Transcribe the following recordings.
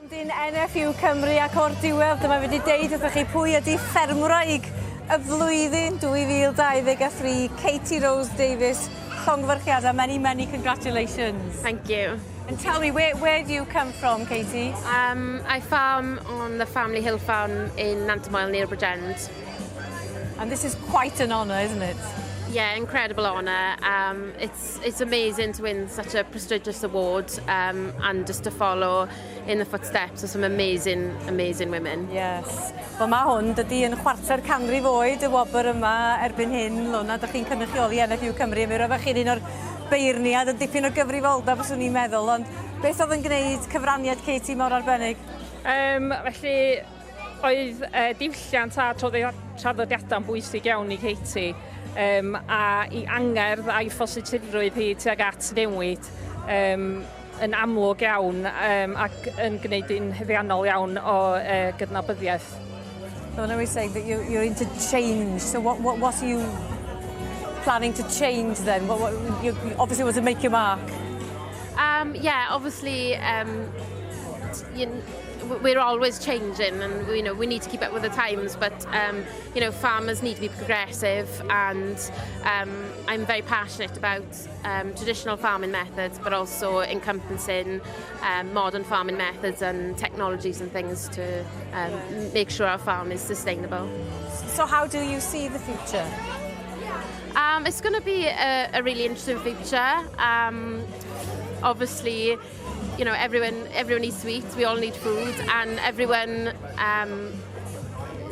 Dyn NFU Cymru ac o'r diwedd, dyma wedi deud wrthych chi pwy ydy Ffermwraig y Flwyddyn 2023, Katy Davies, llongfyrchiadau, many congratulations. Thank you. And tell me, where do you come from, Katy? I farm on the family hill farm in Nantymoel near Bridgend. And this is quite an honour, isn't it? Yeah, incredible honour. It's amazing to win such a prestigious award and just to follow in the footsteps of some amazing women. Yes. Wel mae hwn, dydy yn chwarter canrif oed y wobr yma erbyn hyn, Lona, ydych chi'n cynrychioli NFU Cymru, mi roeddech chi'n un o'r beirniad, yn dipyn o gyfrifoldeb, os o'n i'n meddwl, ond beth oedd yn gwneud cyfraniad Katy mor arbennig? Felly, oedd diwylliant a traddodiadau'n bwysig iawn i Katy, a i angerdd a'i phositifrwydd hi tuag at newid yn amlwg iawn ac yn gwneud un heddiannol iawn o gydnabyddiaeth. So I always say that you're into change, so what are you planning to change then? What you obviously want to make your mark. Yeah, obviously we're always changing, and we need to keep up with the times, but farmers need to be progressive, and I'm very passionate about traditional farming methods, but also encompassing modern farming methods and technologies and things to make sure our farm is sustainable. So how do you see the future? It's going to be a really interesting future. Obviously, everyone needs to eat, we all need food, and everyone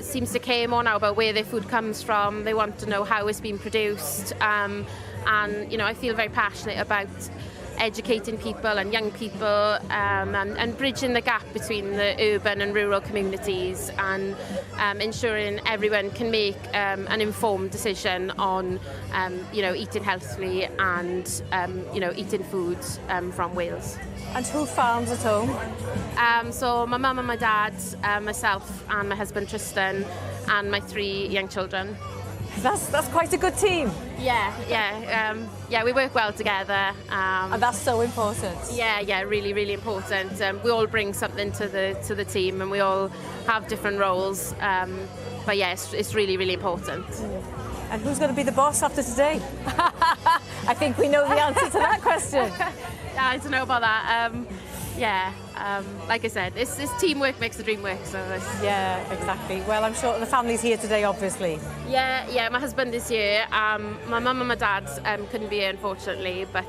seems to care more now about where their food comes from. They want to know how it's been produced, and I feel very passionate about educating people and young people and bridging the gap between the urban and rural communities, and ensuring everyone can make an informed decision on eating healthily and eating food from Wales. And who farms at home? So my mum and my dad, myself and my husband Tristan, and my 3 young children. That's quite a good team. Yeah, we work well together. And that's so important. Yeah, really important. We all bring something to the team, and we all have different roles. But yeah, it's really important. And who's going to be the boss after today? I think we know the answer to that question. I don't know about that. Like I said, it's teamwork makes the dream work. So yeah, exactly. Well, I'm sure the family's here today, obviously. Yeah. My husband is here. My mum and my dad couldn't be here, unfortunately, but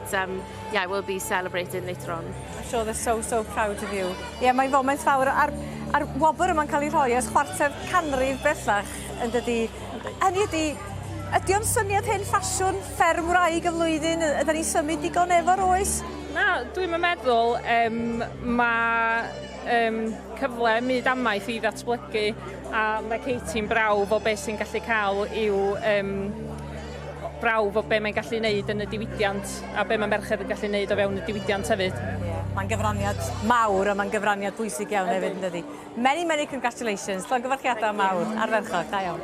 we'll be celebrating later on. I'm sure they're so proud of you. Yeah, mae'n foment fawr. A'r wobr yma'n cael ei rhoi as chwarter canrif bellach yn dydi. Ydy o'n syniad hyn ffasiwn Ffermwraig y Flwyddyn? Ydyn ni'n symud digon efo'r oes? Na, dwi'n meddwl mae cyfle myd amaeth i ddatblygu, a mae Katy'n brawf o beth sy'n gallu cael i'w brawf o beth mae'n gallu gwneud yn y diwydiant, a beth mae merched yn gallu gwneud o fewn y diwydiant hefyd. Mae'n gyfraniad mawr, a mae'n gyfraniad bwysig iawn hefyd yn dydi. Many congratulations, llongyfarchiadau mawr, arferchog, da iawn.